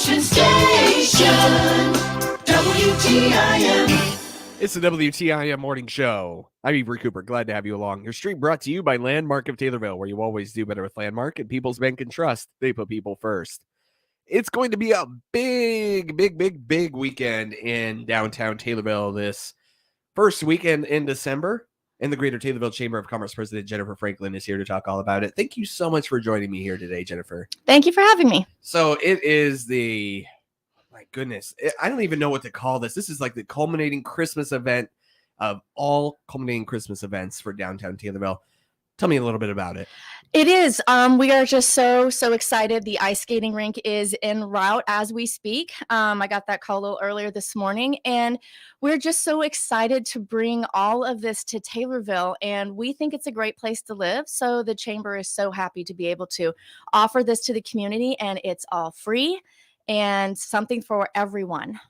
Information Station, WTIM. It's the WTIM Morning Show. I'm Avery Cooper. Glad to have you along. Your stream brought to you by Landmark of Taylorville, where you always do better with Landmark, and People's Bank and Trust. They put people first. It's going to be a big weekend in downtown Taylorville this first weekend in December. And the Greater Taylorville Chamber of Commerce President Jennifer Franklin is here to talk all about it. Thank you so much for joining me here today, Jennifer. Thank you for having me. So it is my goodness, I don't even know what to call this. This is like the culminating Christmas event of all culminating Christmas events for downtown Taylorville. Tell me a little bit about it. It is. We are just so excited. The ice skating rink is en route as we speak. I got that call a little earlier this morning, and we're just so excited to bring all of this to Taylorville, and we think it's a great place to live. So the chamber is so happy to be able to offer this to the community, and it's all free and something for everyone.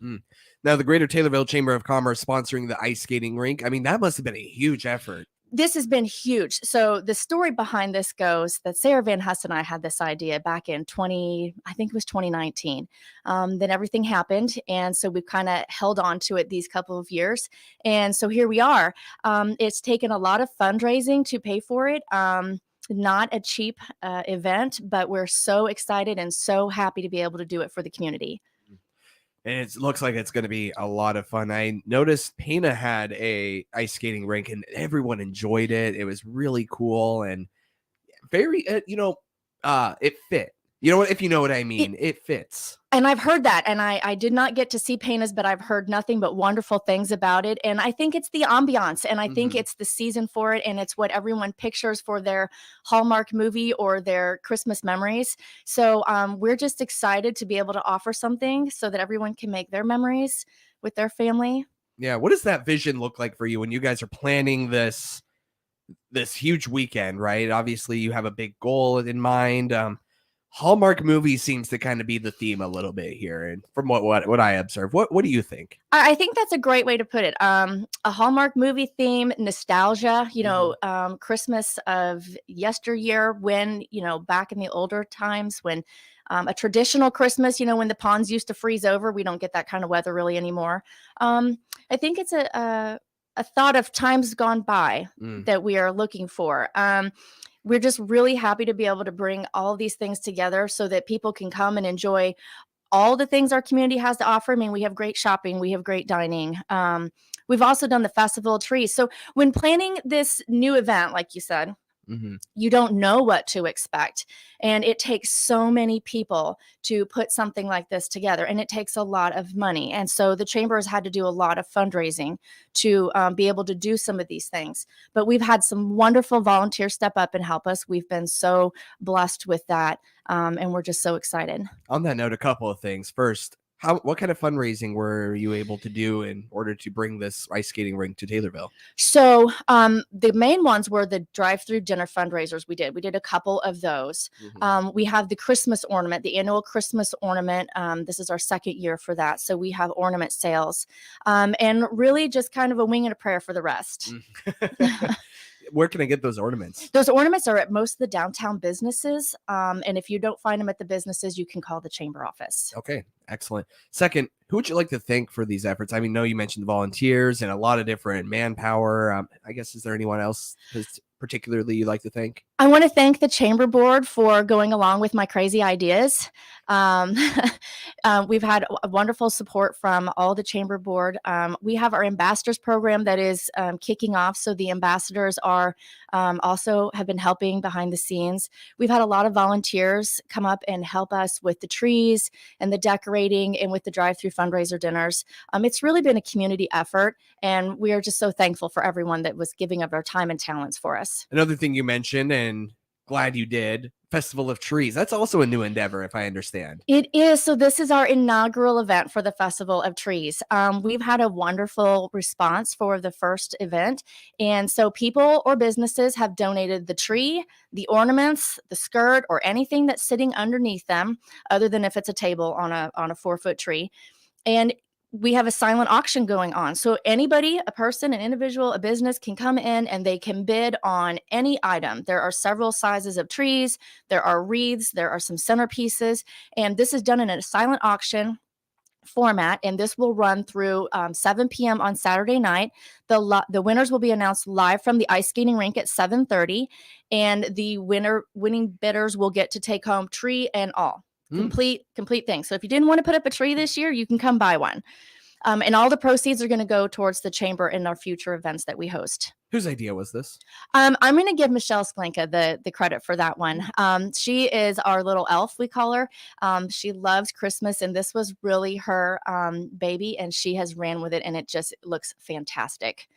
Now, the Greater Taylorville Chamber of Commerce sponsoring the ice skating rink, I mean, that must have been a huge effort. This has been huge. So the story behind this goes that Sarah Van Huss and I had this idea back in 2019. Then everything happened. And so we've kind of held on to it these couple of years. And so here we are. It's taken a lot of fundraising to pay for it. Not a cheap event, but we're so excited and so happy to be able to do it for the community. And it looks like it's going to be a lot of fun. I noticed Pana had a ice skating rink and everyone enjoyed it. It was really cool and very, it fit. You know what? If you know what I mean, it fits. And I've heard that, and I did not get to see Pena's, but I've heard nothing but wonderful things about it. And I think it's the ambiance, and I think it's the season for it, and it's what everyone pictures for their Hallmark movie or their Christmas memories. So we're just excited to be able to offer something so that everyone can make their memories with their family. Yeah. What does that vision look like for you when you guys are planning this huge weekend, right? Obviously, you have a big goal in mind. Hallmark movie seems to kind of be the theme a little bit here. And from what I observe, what do you think? I think that's a great way to put it. A Hallmark movie theme, nostalgia, Christmas of yesteryear when, back in the older times when a traditional Christmas, when the ponds used to freeze over. We don't get that kind of weather really anymore. I think it's a thought of times gone by that we are looking for. We're just really happy to be able to bring all these things together so that people can come and enjoy all the things our community has to offer. I mean, we have great shopping, we have great dining. We've also done the Festival of Trees. So when planning this new event, like you said, you don't know what to expect. And it takes so many people to put something like this together. And it takes a lot of money. And so the chamber has had to do a lot of fundraising to be able to do some of these things. But we've had some wonderful volunteers step up and help us. We've been so blessed with that. And we're just so excited. On that note, a couple of things. First, what kind of fundraising were you able to do in order to bring this ice skating rink to Taylorville? So the main ones were the drive-through dinner fundraisers we did. We did a couple of those. We have the Christmas ornament, the annual Christmas ornament. This is our second year for that. So we have ornament sales and really just kind of a wing and a prayer for the rest. Where can I get those ornaments? Those ornaments are at most of the downtown businesses. And if you don't find them at the businesses, you can call the chamber office. Okay, excellent. Second, who would you like to thank for these efforts? I mean, you mentioned the volunteers and a lot of different manpower. I guess, is there anyone else particularly you'd like to thank? I want to thank the chamber board for going along with my crazy ideas. We've had wonderful support from all the chamber board. We have our ambassadors program that is kicking off. So the ambassadors are also have been helping behind the scenes. We've had a lot of volunteers come up and help us with the trees and the decorating and with the drive-through fundraiser dinners. It's really been a community effort, and we are just so thankful for everyone that was giving of their time and talents for us. Another thing you mentioned, and glad you did, Festival of Trees. That's also a new endeavor, if I understand. It is. So this is our inaugural event for the Festival of Trees. We've had a wonderful response for the first event. And so people or businesses have donated the tree, the ornaments, the skirt, or anything that's sitting underneath them, other than if it's a table on a 4-foot tree. And we have a silent auction going on. So anybody, a person, an individual, a business can come in and they can bid on any item. There are several sizes of trees. There are wreaths. There are some centerpieces. And this is done in a silent auction format, and this will run through 7 p.m. on Saturday night. The winners will be announced live from the ice skating rink at 7:30, and the winning bidders will get to take home tree and all. Complete thing. So if you didn't want to put up a tree this year, you can come buy one. And all the proceeds are going to go towards the chamber in our future events that we host. Whose idea was this? I'm going to give Michelle Sklenka the credit for that one. She is our little elf, we call her. She loves Christmas, and this was really her baby, and she has ran with it, and it just looks fantastic.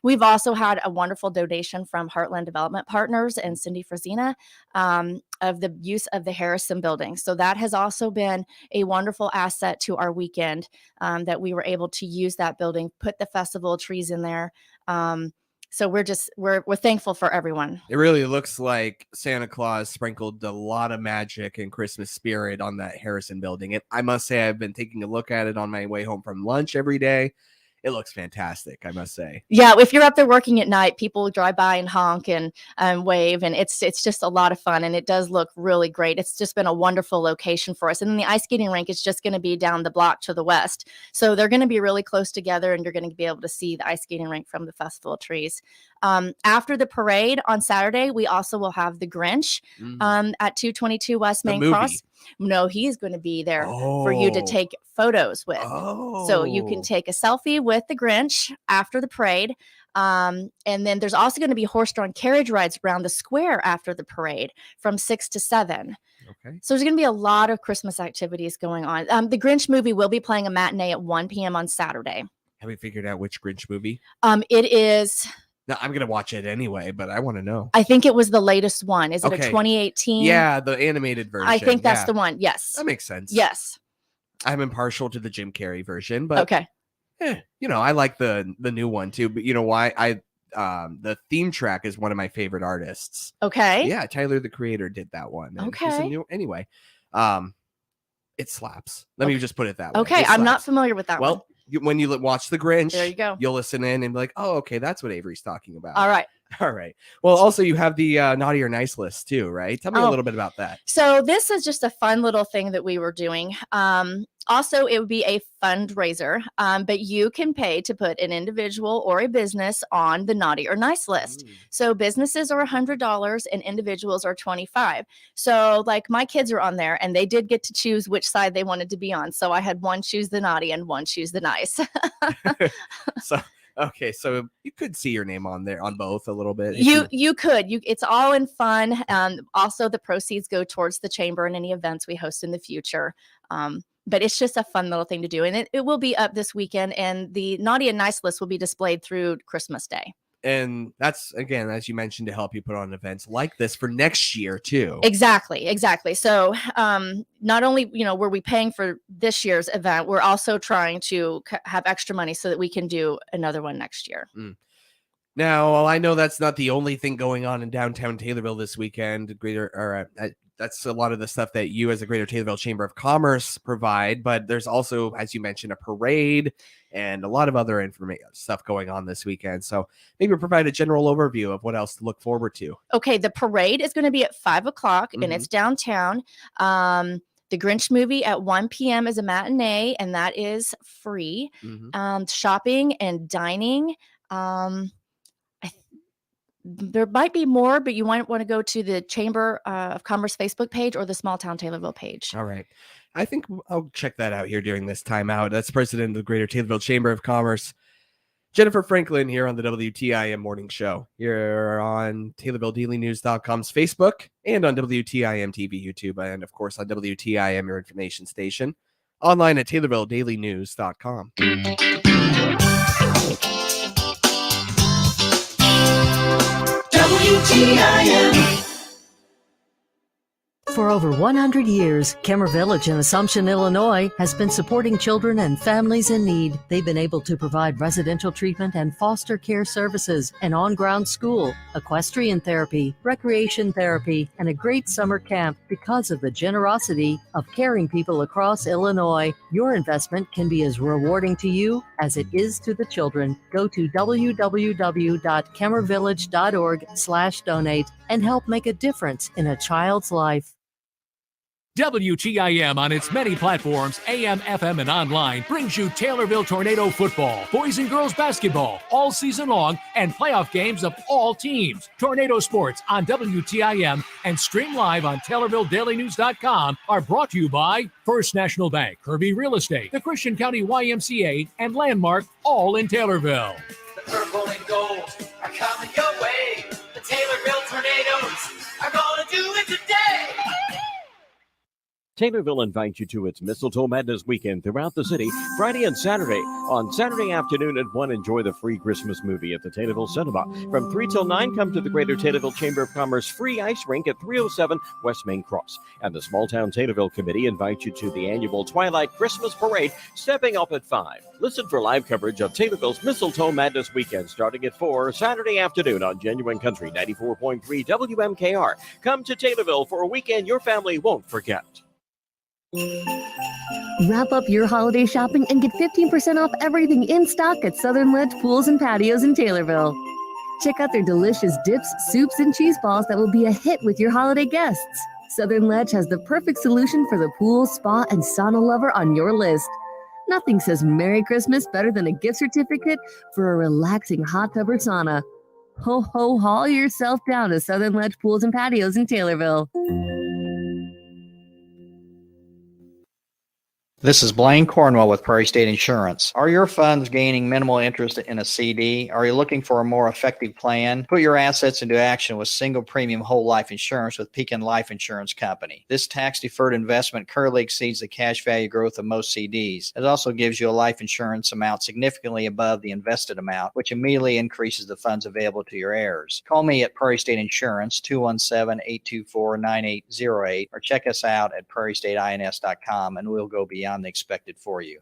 We've also had a wonderful donation from Heartland Development Partners and Cindy Frazina of the use of the Harrison building. So that has also been a wonderful asset to our weekend, that we were able to use that building, put the festival trees in there. So we're thankful for everyone. It really looks like Santa Claus sprinkled a lot of magic and Christmas spirit on that Harrison building. And I must say, I've been taking a look at it on my way home from lunch every day. It looks fantastic, I must say. Yeah, if you're up there working at night, people drive by and honk and wave, and it's just a lot of fun, and it does look really great. It's just been a wonderful location for us. And then the ice skating rink is just going to be down the block to the west. So they're going to be really close together, and you're going to be able to see the ice skating rink from the festival trees. After the parade on Saturday, we also will have the Grinch at 222 West Main Cross. No, he's going to be there for you to take photos with. So you can take a selfie with the Grinch after the parade. And then there's also going to be horse-drawn carriage rides around the square after the parade from 6 to 7. Okay. So there's going to be a lot of Christmas activities going on. The Grinch movie will be playing a matinee at 1 p.m. on Saturday. Have we figured out which Grinch movie? It is... No, I'm going to watch it anyway, but I want to know. I think it was the latest one. Is it a 2018? Yeah, the animated version. I think that's the one. Yes. That makes sense. Yes. I'm impartial to the Jim Carrey version, but okay. I like the new one too. But you know why? The theme track is one of my favorite artists. Okay. Yeah, Tyler the Creator did that one. Okay. Anyway, it slaps. Let me just put it that way. Okay, I'm not familiar with that one. Well, when you watch The Grinch, there you go. You'll listen in and be like, oh, okay, that's what Avery's talking about. All right. All right. Well, also you have the naughty or nice list too, right? Tell me a little bit about that. So this is just a fun little thing that we were doing. Also, it would be a fundraiser, but you can pay to put an individual or a business on the naughty or nice list. So businesses are $100 and individuals are $25. So like my kids are on there, and they did get to choose which side they wanted to be on. So I had one choose the naughty and one choose the nice. Okay, so you could see your name on there on both a little bit. You could. It's all in fun. Also, the proceeds go towards the chamber and any events we host in the future. But it's just a fun little thing to do. And it will be up this weekend, and the naughty and nice list will be displayed through Christmas Day. And that's, again, as you mentioned, to help you put on events like this for next year too. Exactly. So not only, were we paying for this year's event, we're also trying to have extra money so that we can do another one next year. Now, I know that's not the only thing going on in downtown Taylorville this weekend. That's a lot of the stuff that you as the Greater Taylorville Chamber of Commerce provide, but there's also, as you mentioned, a parade and a lot of other stuff going on this weekend. So maybe provide a general overview of what else to look forward to. Okay, the parade is going to be at 5:00 and it's downtown. The Grinch movie at 1 p.m. is a matinee, and that is free. Shopping and dining. There might be more, but you might want to go to the Chamber of Commerce Facebook page or the Small Town Taylorville page. All right. I think I'll check that out here during this timeout. That's President of the Greater Taylorville Chamber of Commerce, Jennifer Franklin, here on the WTIM Morning Show. You're on TaylorvilleDailyNews.com's Facebook and on WTIM TV, YouTube, and, of course, on WTIM, your information station. Online at TaylorvilleDailyNews.com. WTIM. For over 100 years, Kemmer Village in Assumption, Illinois, has been supporting children and families in need. They've been able to provide residential treatment and foster care services, an on-ground school, equestrian therapy, recreation therapy, and a great summer camp because of the generosity of caring people across Illinois. Your investment can be as rewarding to you as it is to the children. Go to www.kemmervillage.org/donate and help make a difference in a child's life. WTIM on its many platforms, AM, FM, and online, brings you Taylorville Tornado football, boys and girls basketball, all season long, and playoff games of all teams. Tornado sports on WTIM and stream live on TaylorvilleDailyNews.com are brought to you by First National Bank, Kirby Real Estate, the Christian County YMCA, and Landmark, all in Taylorville. The purple and gold are coming your way. The Taylorville Tornadoes are gonna do it today. Taylorville invites you to its Mistletoe Madness weekend throughout the city, Friday and Saturday. On Saturday afternoon at 1, enjoy the free Christmas movie at the Taylorville Cinema. From 3 till 9, come to the Greater Taylorville Chamber of Commerce free ice rink at 307 West Main Cross. And the Small Town Taylorville Committee invites you to the annual Twilight Christmas Parade, stepping up at 5. Listen for live coverage of Taylorville's Mistletoe Madness weekend starting at 4 Saturday afternoon on Genuine Country 94.3 WMKR. Come to Taylorville for a weekend your family won't forget. Wrap up your holiday shopping and get 15% off everything in stock at Southern Ledge Pools and Patios in Taylorville. Check out their delicious dips, soups, and cheese balls that will be a hit with your holiday guests. Southern Ledge has the perfect solution for the pool, spa, and sauna lover on your list. Nothing says Merry Christmas better than a gift certificate for a relaxing hot tub or sauna. Ho, ho, haul yourself down to Southern Ledge Pools and Patios in Taylorville. This is Blaine Cornwell with Prairie State Insurance. Are your funds gaining minimal interest in a CD? Are you looking for a more effective plan? Put your assets into action with single premium whole life insurance with Pekin Life Insurance Company. This tax-deferred investment currently exceeds the cash value growth of most CDs. It also gives you a life insurance amount significantly above the invested amount, which immediately increases the funds available to your heirs. Call me at Prairie State Insurance, 217-824-9808, or check us out at prairiestateins.com, and we'll go beyond the expected for you.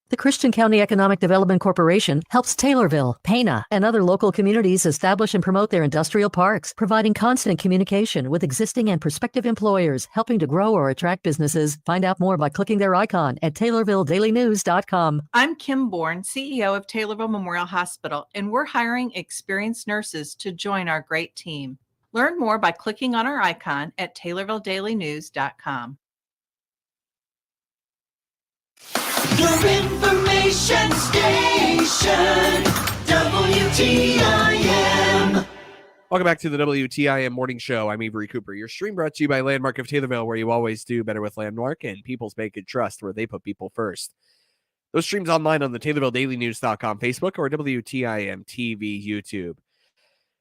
The Christian County Economic Development Corporation helps Taylorville, Pana, and other local communities establish and promote their industrial parks, providing constant communication with existing and prospective employers, helping to grow or attract businesses. Find out more by clicking their icon at TaylorvilleDailyNews.com. I'm Kim Bourne, CEO of Taylorville Memorial Hospital, and we're hiring experienced nurses to join our great team. Learn more by clicking on our icon at TaylorvilleDailyNews.com. Your information station, WTIM. Welcome back to the WTIM Morning Show. I'm Avery Cooper. Your stream brought to you by Landmark of Taylorville, where you always do better with Landmark, and People's Bank and Trust, where they put people first. Those streams online on the TaylorvilleDailyNews.com Facebook or WTIM TV YouTube.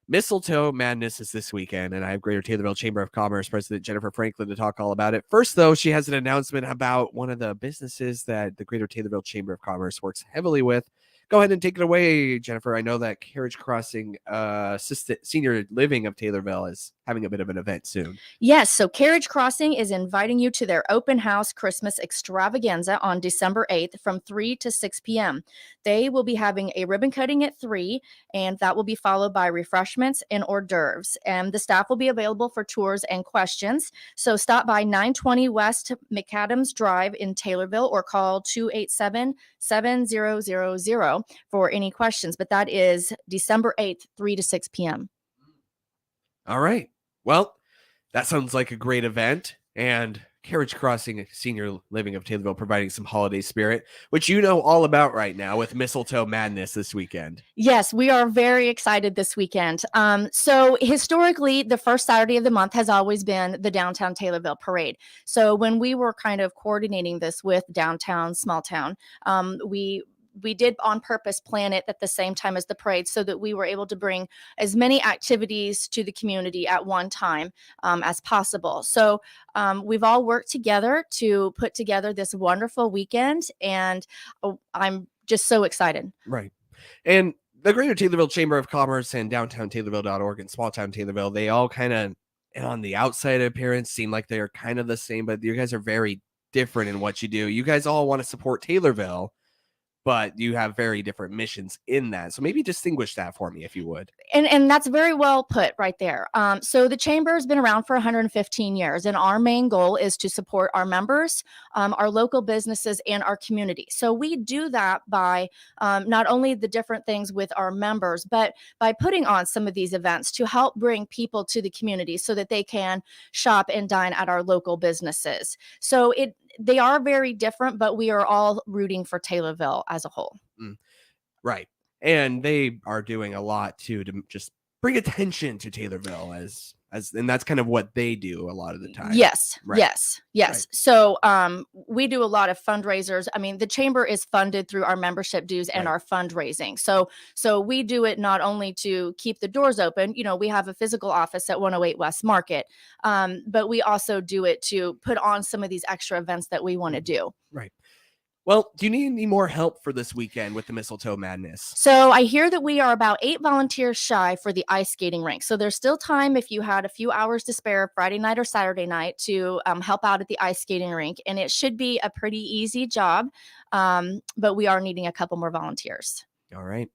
Mistletoe Madness is this weekend, and I have Greater Taylorville Chamber of Commerce President Jennifer Franklin to talk all about it. First, though, she has an announcement about one of the businesses that the Greater Taylorville Chamber of Commerce works heavily with. Go ahead and take it away, Jennifer. I know that Carriage Crossing Assisted Senior Living of Taylorville is having a bit of an event soon. Yes, so Carriage Crossing is inviting you to their open house Christmas extravaganza on December 8th from 3 to 6 p.m. They will be having a ribbon cutting at 3, and that will be followed by refreshments and hors d'oeuvres. And the staff will be available for tours and questions. So stop by 920 West McAdams Drive in Taylorville or call 287-7000 for any questions. But that is December 8th, 3 to 6 p.m. All right. Well, that sounds like a great event. And Carriage Crossing Senior Living of Taylorville providing some holiday spirit, which you know all about right now with Mistletoe Madness this weekend. Yes, we are very excited this weekend. So historically, the first Saturday of the month has always been the Downtown Taylorville Parade. So when we were kind of coordinating this with Downtown Small Town, we did on purpose plan it at the same time as the parade so that we were able to bring as many activities to the community at one time as possible. So we've all worked together to put together this wonderful weekend, and I'm just so excited. Right. And the Greater Taylorville Chamber of Commerce and Downtown Taylorville.org and Small Town Taylorville, they all kind of and on the outside appearance seem like they are kind of the same, but you guys are very different in what you do. You guys all want to support Taylorville, but you have very different missions in that. So maybe distinguish that for me, if you would. And that's very well put right there. So the chamber has been around for 115 years, and our main goal is to support our members, our local businesses, and our community. So we do that by not only the different things with our members, but by putting on some of these events to help bring people to the community so that they can shop and dine at our local businesses. So they are very different, but we are all rooting for Taylorville as a whole. Right. And they are doing a lot to just bring attention to Taylorville and that's kind of what they do a lot of the time. Yes. Right. Yes. Right. So we do a lot of fundraisers. I mean, the chamber is funded through our membership dues and our fundraising. So we do it not only to keep the doors open, we have a physical office at 108 West Market, but we also do it to put on some of these extra events that we want to do. Right. Well, do you need any more help for this weekend with the Mistletoe Madness? So I hear that we are about 8 volunteers shy for the ice skating rink. So there's still time if you had a few hours to spare Friday night or Saturday night to help out at the ice skating rink. And it should be a pretty easy job, but we are needing a couple more volunteers. All right.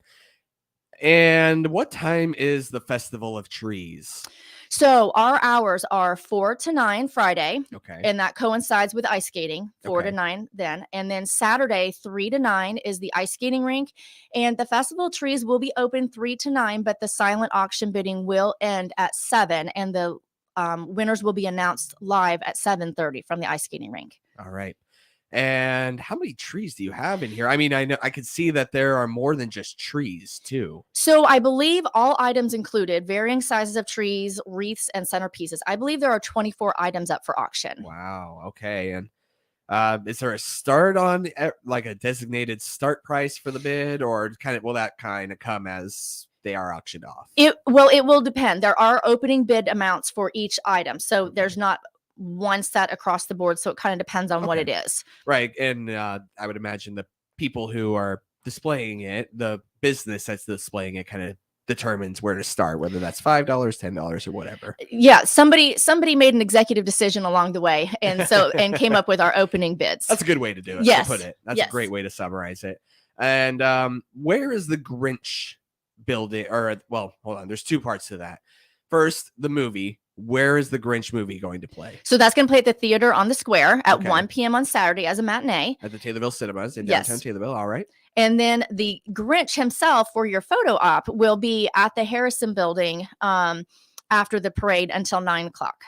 And what time is the Festival of Trees? So our hours are 4 to 9 Friday. Okay. And that coincides with ice skating, 4 Okay. to 9 then. And then Saturday, 3 to 9 is the ice skating rink. And the Festival of Trees will be open 3 to 9, but the silent auction bidding will end at 7. And the winners will be announced live at 7:30 from the ice skating rink. All right. And how many trees do you have in here? I mean, I know I could see that there are more than just trees too. So I believe all items included varying sizes of trees, wreaths, and centerpieces. I believe there are 24 items up for auction. Wow. Okay. And is there a start on like a designated start price for the bid, or will that kind of come as they are auctioned off? It will depend. There are opening bid amounts for each item. So there's not one set across the board. So it kind of depends on what it is. Right. And I would imagine the people who are displaying it, the business that's displaying it, kind of determines where to start, whether that's $5, $10, or whatever. Yeah. Somebody made an executive decision along the way. And came up with our opening bids. That's a good way to do it. Yes. To put it. That's a great way to summarize it. And where is the Grinch building? Or, well, hold on. There's two parts to that. First, the movie. Where is the Grinch movie going to play? So that's going to play at the theater on the square at 1 p.m. on Saturday as a matinee. At the Taylorville Cinemas in downtown Taylorville. All right. And then the Grinch himself for your photo op will be at the Harrison building after the parade until 9 o'clock.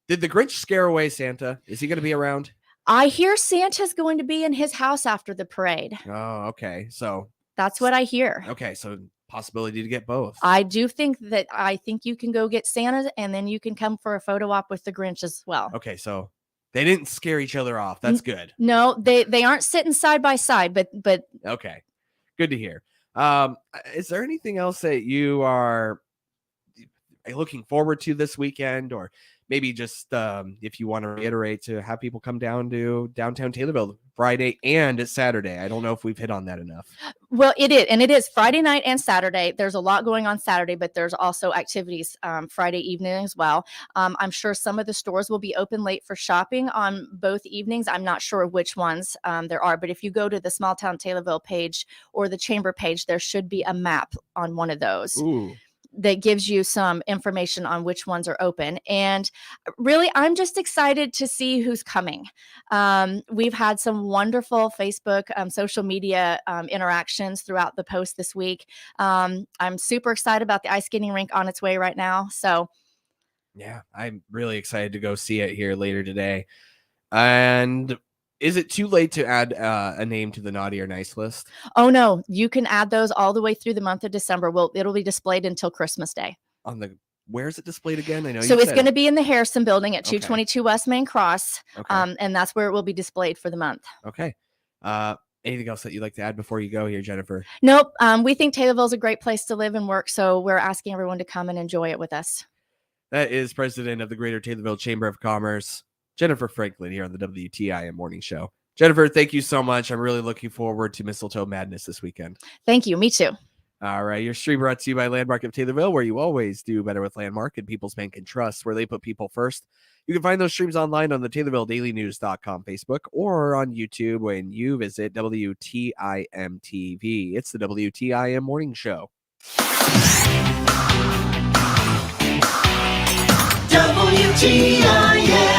Did the Grinch scare away Santa? Is he going to be around? I hear Santa's going to be in his house after the parade. Oh, okay. So that's what I hear. Okay. So possibility to get both. I think you can go get Santa and then you can come for a photo op with the Grinch as well. Okay. So they didn't scare each other off. That's good. No, they aren't sitting side by side, but okay. Good to hear. Is there anything else that you are looking forward to this weekend, or maybe just if you want to reiterate to have people come down to downtown Taylorville Friday and Saturday? I don't know if we've hit on that enough. Well, it is. And it is Friday night and Saturday. There's a lot going on Saturday, but there's also activities Friday evening as well. I'm sure some of the stores will be open late for shopping on both evenings. I'm not sure which ones there are, but if you go to the Small Town Taylorville page or the Chamber page, there should be a map on one of those. Ooh. That gives you some information on which ones are open. And really, I'm just excited to see who's coming. We've had some wonderful Facebook, social media interactions throughout the post this week. I'm super excited about the ice skating rink on its way right now. So, yeah, I'm really excited to go see it here later today. And is it too late to add a name to the naughty or nice list? Oh, no, you can add those all the way through the month of December. It'll be displayed until Christmas Day. Where is it displayed again? I know. So it's going to be in the Harrison building at 222 West Main Cross. Okay. And that's where it will be displayed for the month. Okay. Anything else that you'd like to add before you go here, Jennifer? Nope. We think Taylorville is a great place to live and work. So we're asking everyone to come and enjoy it with us. That is President of the Greater Taylorville Chamber of Commerce, Jennifer Franklin, here on the WTIM Morning Show. Jennifer, thank you so much. I'm really looking forward to Mistletoe Madness this weekend. Thank you. Me too. All right, your stream brought to you by Landmark of Taylorville, where you always do better with Landmark and People's Bank and Trust, where they put people first. You can find those streams online on the TaylorvilleDailyNews.com Facebook or on YouTube when you visit WTIM TV. It's the WTIM Morning Show. WTIM.